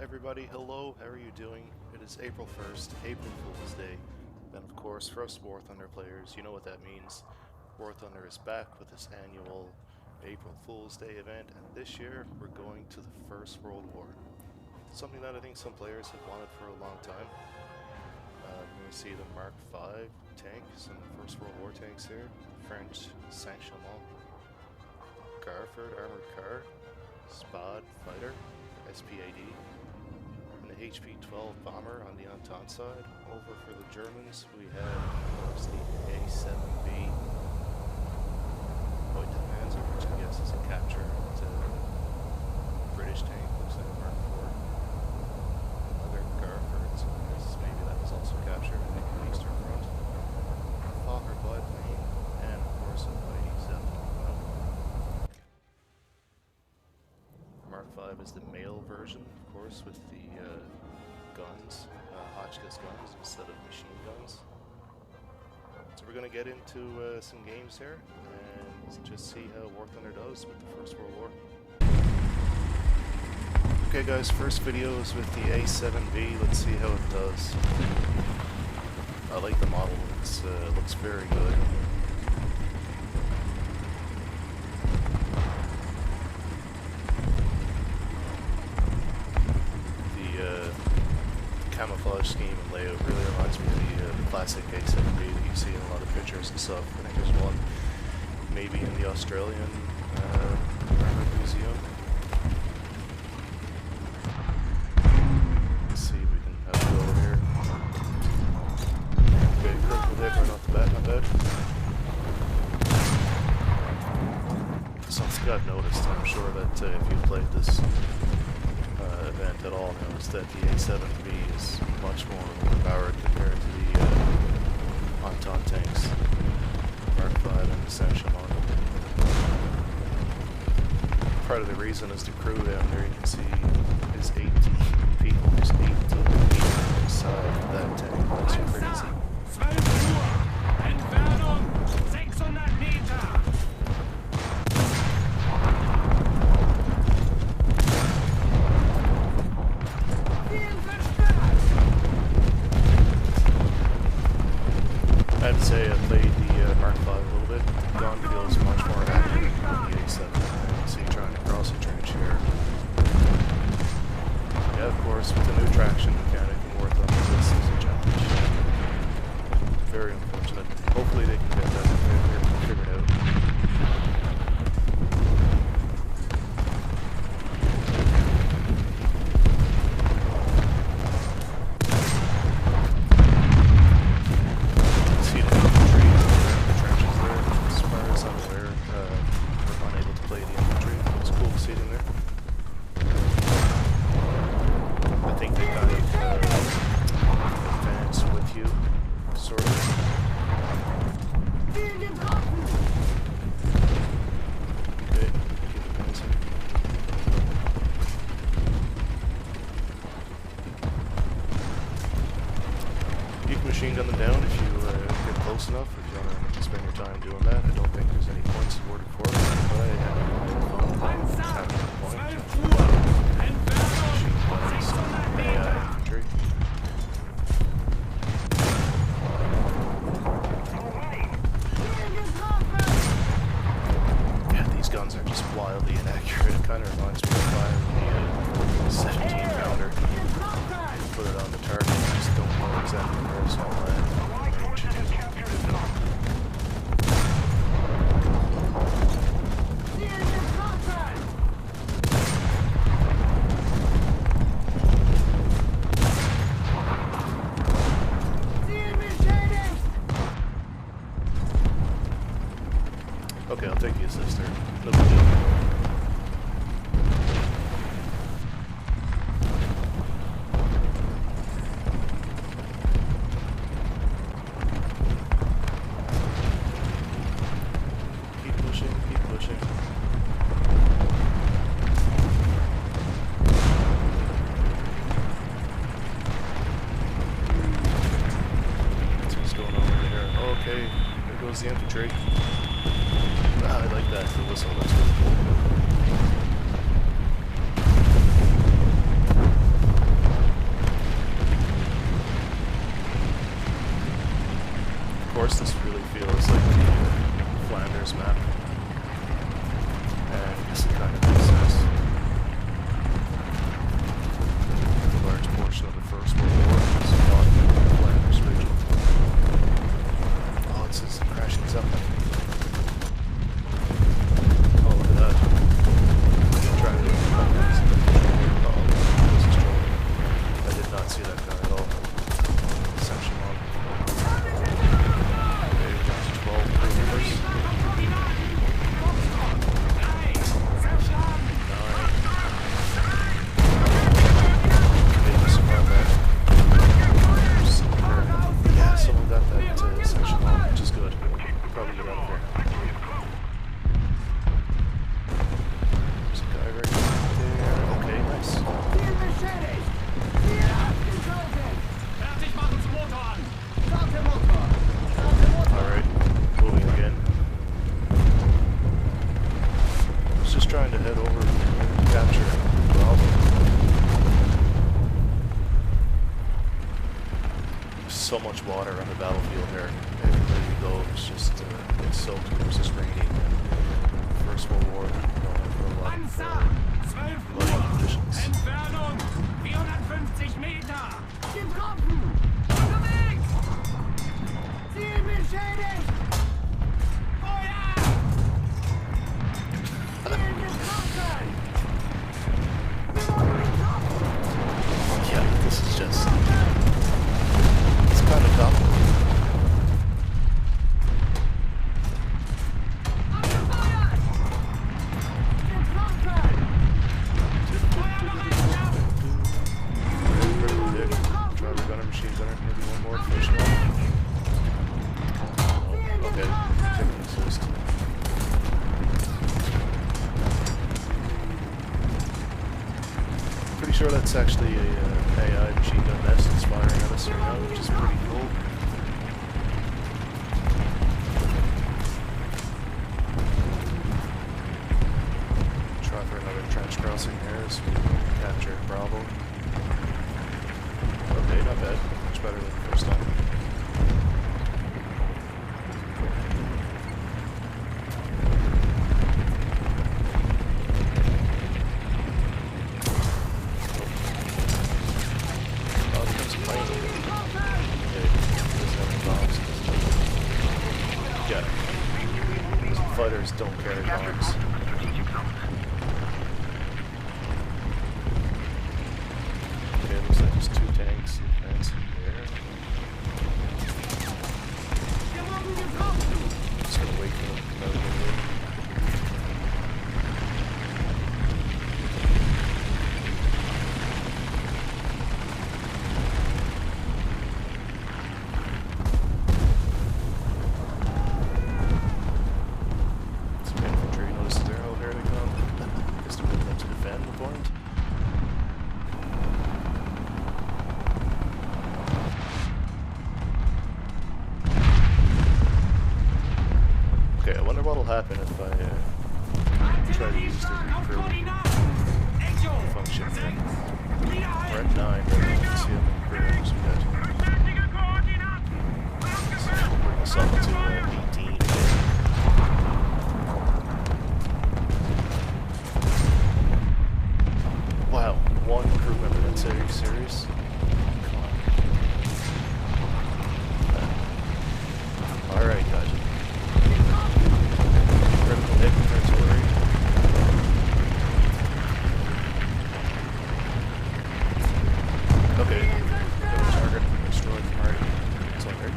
everybody, hello, how are you doing? It is April 1st, April Fool's Day, and of course for us War Thunder players, you know what that means. War Thunder is back with this annual April Fool's Day event, and this year we're going to the First World War. Something that I think some players have wanted for a long time. We're going to see the Mark V tank, some First World War tanks here, French Saint-Chamond, Garford armored car, Spad fighter, SPAD, and the HP-12 bomber on the Entente side. Over for the Germans, we have, of course, the A7B Panzer, which I guess is a capture. It's a British tank, looks like a Mark IV. Another Garford, so I guess maybe that was also captured in the Eastern Front. Fokker biplane, and of course a Mighty Zeppelin. Mark V is the male version, of course, with the guns, Hotchkiss guns instead of machine guns. So we're going to get into some games here and just see how War Thunder does with the First World War. Okay guys, first video is with the A7B. Let's see how it does. I like the model, it looks very good. Camouflage scheme and layout really reminds me of the classic A7B that you see in a lot of pictures and stuff. I think there's one maybe in the Australian Armored Museum. Let's see if we can have a go over here. Okay, purple hit right off the bat, not bad. Something I've noticed, I'm sure that if you've played this event at all, notice that the A7B is much more overpowered compared to the Entente tanks, Mark V and the Saint-Chamond. Part of the reason is the crew down there, you can see, is 18 people. There's 18 people inside that tank. That's crazy. I'd say I played the Mark V a little bit. Gone feels much more accurate than the A7. You see trying to cross a trench here. Yeah, of course, with the new traction mechanic in War Thunder, this is a challenge. Very unfortunate. Hopefully they can get that figured out. Machine gun them down if you get close enough, if you want to spend your time doing that. I don't think there's any points awarded for it, but I have a point. Machine guns, infantry. Yeah, these guns are just wildly inaccurate. It kind of reminds me of firing the 17 pounder. Put it on the target, you just don't know exactly where it's all at. Okay, I'll take the assist there. No big deal. Okay, there goes the infantry. Ah, I like that, the whistle, that's really cool. course, this really feels like the Flanders map. And I guess it kind of makes sense. A large portion of the First World War was fought in the Flanders region. Oh, it's crashing something. Oh, look at that. I'm trying to do it. Oh, this is trolling. I did not see that guy at all. Section 1. Okay, we're down to 12 crew members. 9. Yeah, someone got that section 1, which is good. Probably get out of here. There's a guy right there. Okay, nice. Alright, moving again. I was just trying to head over and capture Bravo. There's so much water on the battlefield here. Everywhere you go, it's just it's soaked. It was just raining. First World War, for a lot of bloody conditions. Entfernung 450 Meter! Getroffen! Unterwegs! Ziel beschädigt! Feuer! Ziel getroffen! Yeah, this is just... it's kind of tough. Driver gunner, machine gunner, maybe one more fish one. Oh, okay, taking assist. Pretty sure that's actually a AI machine gun nest that's firing at us right now, which is pretty cool. Try for another trench crossing here as we capture Bravo. Okay, not bad. Much better than the first time. Oh, there's a plane. Okay, there's having bombs. Yeah. Some fighters don't carry bombs. Okay, looks like there's 2 tanks advancing there. Just gonna wait for them to come out of the way. Some infantry notices there. Oh, here they come. Guess they're moving up to defend the point. Okay, I wonder what'll happen if I try to use the recruit function here. We're at 9 right now. Let's see how many crew members we got. So we'll bring us up to 18. Wow, 1 crew member. That's are you serious? Come on. Alright, guys. Critical hit with artillery. Okay, got a target destroyed from already. It's alright.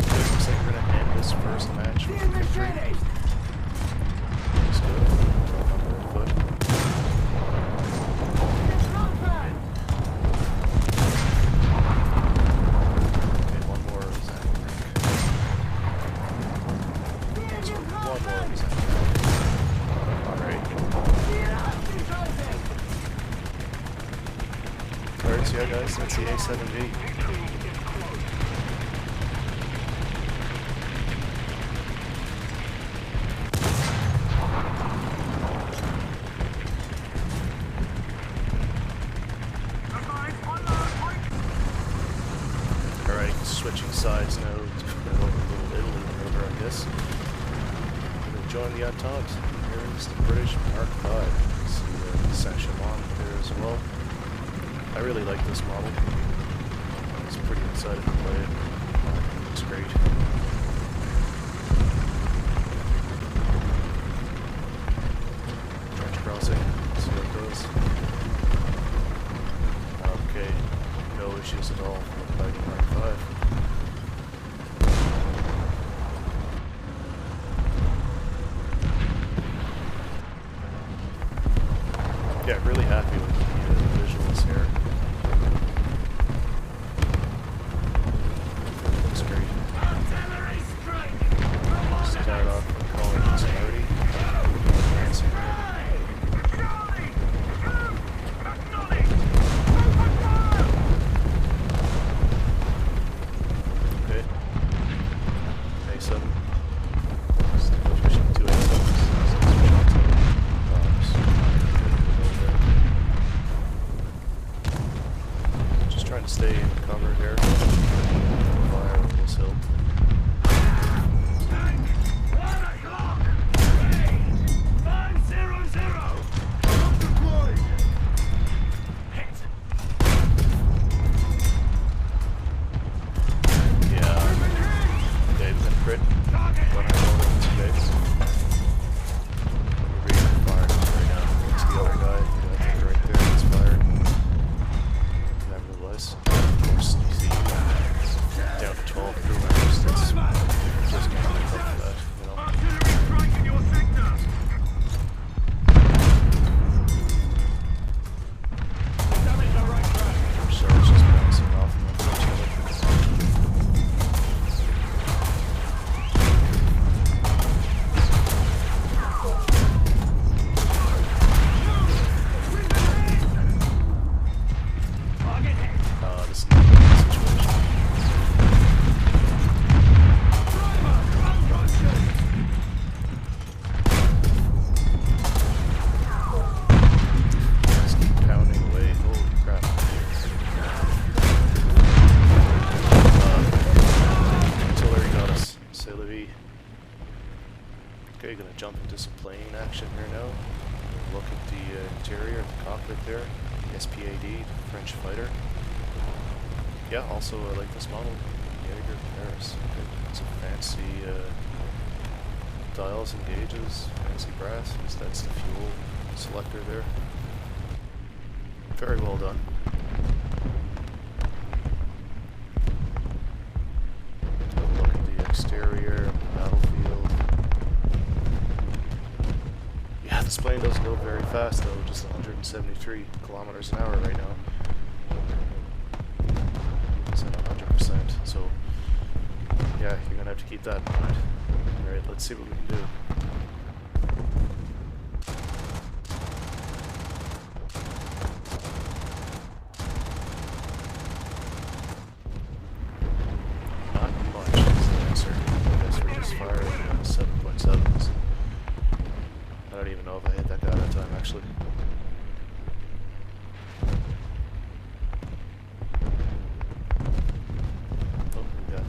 Okay, looks like we're gonna end this first match with victory. Looks good. 1200 foot. Alright, so yeah guys, that's the A7V. decides now to go over to Little Italy maneuver, I guess. Gonna join the Entente. Here is the British Mark V. See Saint-Chamond there as well. I really like this model. I was pretty excited to play it. It's great. Trench crossing. See how it goes. Okay, no issues at all with fighting Mark V. Yeah, really happy with the visuals here. Looks great. Start off with calling this party. Okay. A7. Pushing 2 A7s. Just trying to stay in cover here. Fire on this hill. Okay, gonna jump into some plane action here now. Look at the interior of the cockpit there. SPAD, French fighter. Yeah, also I like this model. Jaeger Paris. It's a fancy dials and gauges, fancy brass. That's the fuel selector there. Very well done. Look at the exterior, battlefield. Yeah, this plane doesn't go very fast though, just 173 kilometers an hour right now. It's at 100%, so yeah, you're gonna have to keep that in mind. Alright, let's see what we can do. Not much is the answer. I guess we're just firing 7.7s. I don't even know if I hit that guy that time, actually. Oh, we got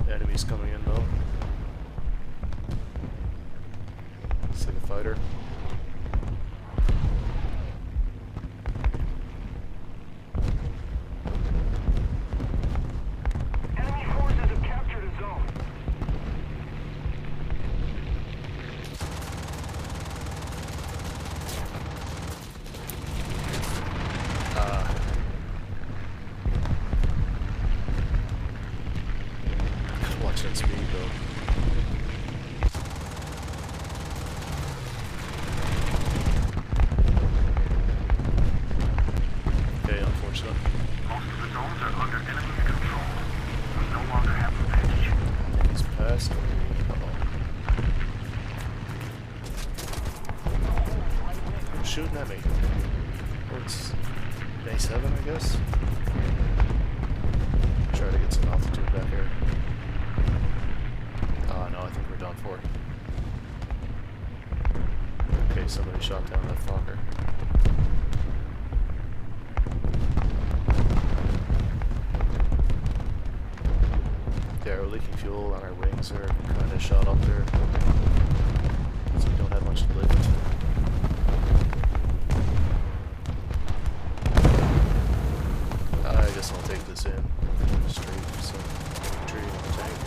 enemies coming in though. It's like a fighter. Enemy forces have captured a zone. Watch that speed though. Okay, unfortunate. Most of the zones are under enemy control. We no longer have advantage. He's past. Who's shooting at me? Oh, it's A7, I guess. Try to get some altitude back here. Oh no, I think we're done for. Okay, somebody shot down that Fokker. Yeah, we're leaking fuel and our wings are kind of shot up there. So we don't have much lift. I guess I'll take this in straight for some tree in the tank.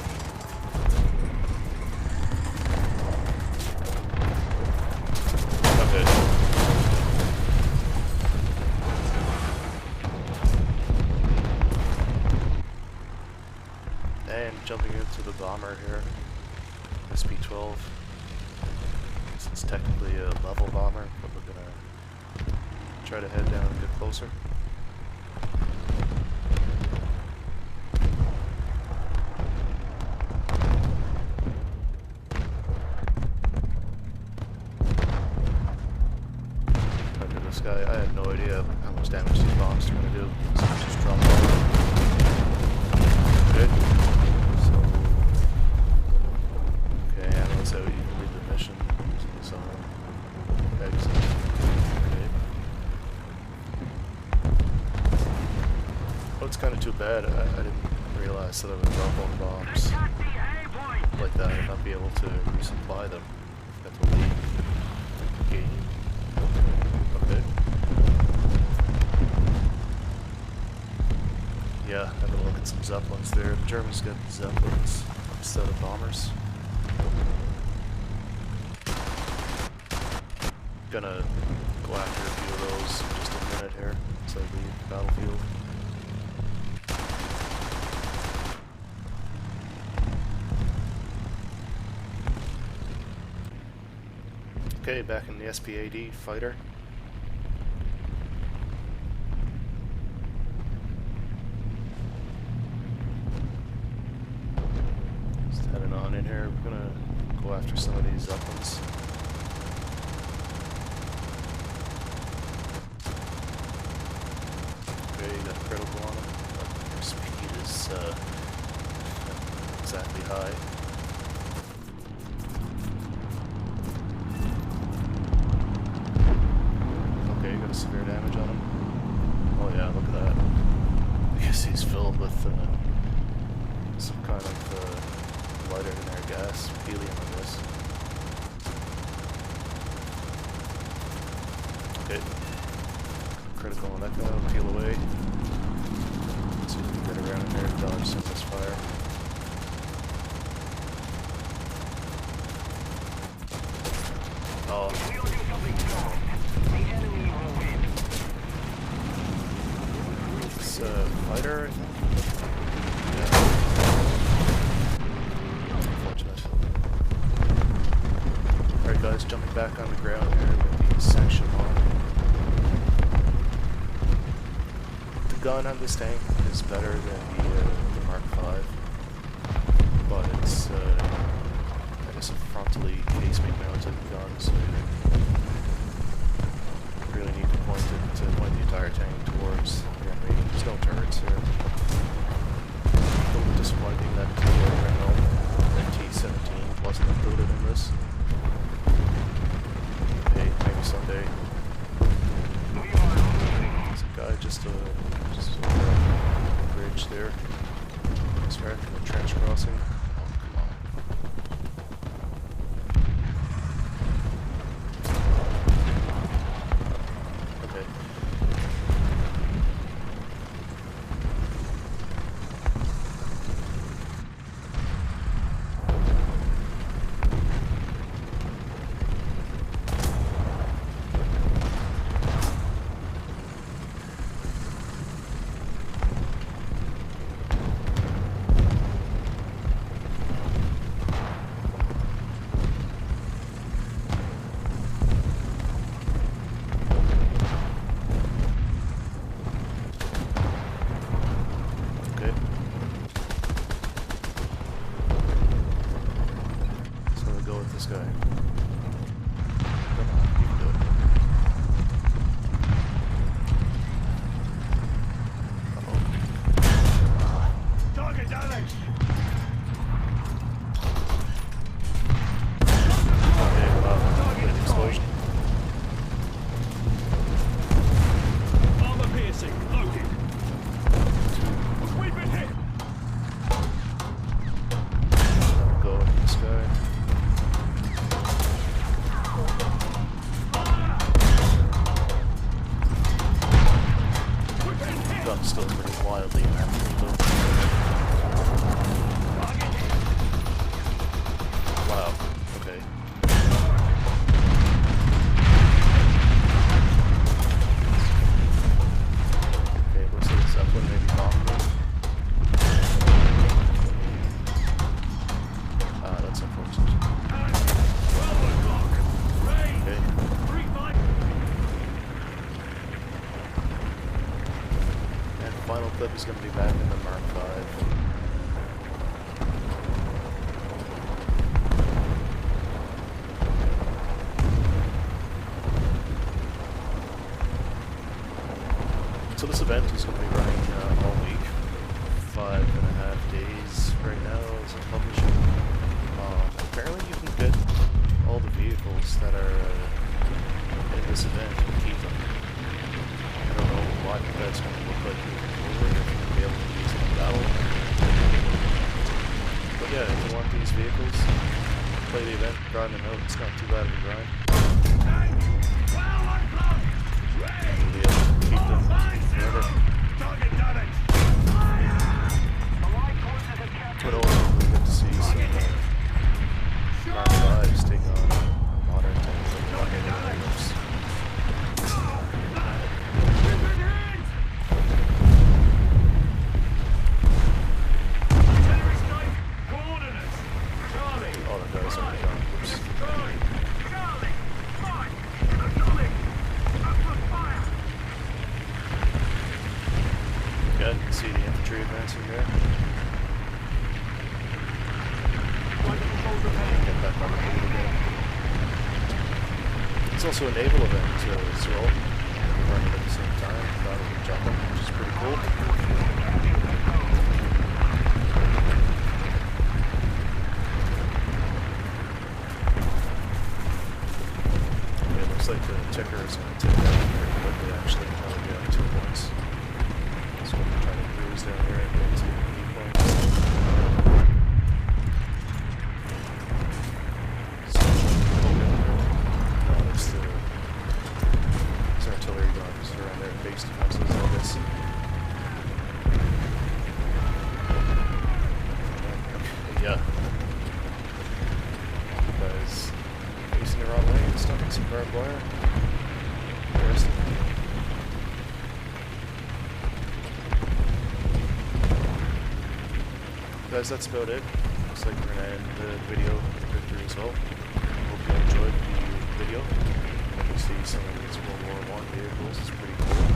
Okay. And jumping into the bomber here, SP-12. This is technically a level bomber, but we're gonna try to head down and get closer. Look at this guy. I have no idea how much damage these bombs are gonna do. So let's just drop all. Okay. So, okay, ammo's out. You can leave the mission. So, exit. Okay. Oh, it's kind of too bad. I didn't realize that I would drop all the bombs Attack the A point! like that and not be able to resupply them. That's what we gain. Okay. Yeah, having a look at some Zeppelins there. The Germans get Zeppelins instead of bombers. Gonna go after a few of those in just a minute here as I leave the battlefield. Okay, back in the SPAD fighter. Just heading on in here. We're gonna go after some of these Zeppelins. Okay, you got a critical on them, but their speed is exactly high. Okay, got a severe damage on him. Oh yeah, look at that. I guess he's filled with some kind of lighter than air gas, helium I guess. Okay. Critical on that guy, I'll peel away. Let's see if we can get around here and dodge some of this fire. Oh. We'll do something strong. The enemy will win. It's a fighter, I think. Yeah. Unfortunate. Alright guys, jumping back on the ground here with the sanction on. The gun on this tank is better than the Mark V, but it's I guess a frontally casemate mounted gun, so you really need to point the entire tank towards the enemy. There's no turrets here. A little bit disappointing that the Renault T-17 wasn't included in this. Hey, maybe someday. There's a guy just over the bridge there. Extracting a trench crossing. Oh, come on. Okay. is going to be back in the Mark V. So this event is going to be running all week, 5.5 days right now as I'm publishing. Apparently you can get all the vehicles that are in this event and keep them. I don't know what that's going to look like moving forward, if you'll be able to use them in battle. But yeah, if you want these vehicles, play the event, grind them out, it's not too bad of a grind. You'll be able to keep them forever. But also we get to see some Mark V's take on modern tanks like Rocket Abrams. All the guys are gone. Oops. Yeah, you can see the infantry advancing there. Get back on the move again. It's also a naval event as well. We're running at the same time, rather than jumping, which is pretty cool. It looks like the ticker is going to tick down very quickly actually. Now we have 2 points. So we're trying to cruise down here and get to 8 points. Artillery guns around there, base defenses, I guess. Yeah. Guys facing the wrong way and stuck in some barbed wire. Interesting. Guys, that's about it. Looks like we're gonna end the video with a victory as well. Hope you enjoyed the video. You see some of these World War I vehicles, it's pretty cool.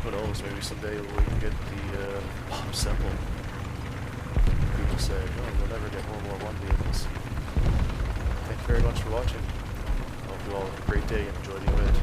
Who knows, maybe someday we can get the bomb symbol. People say, oh, we'll never get World War I vehicles. Thank you very much for watching. I hope you all have a great day and enjoy the event.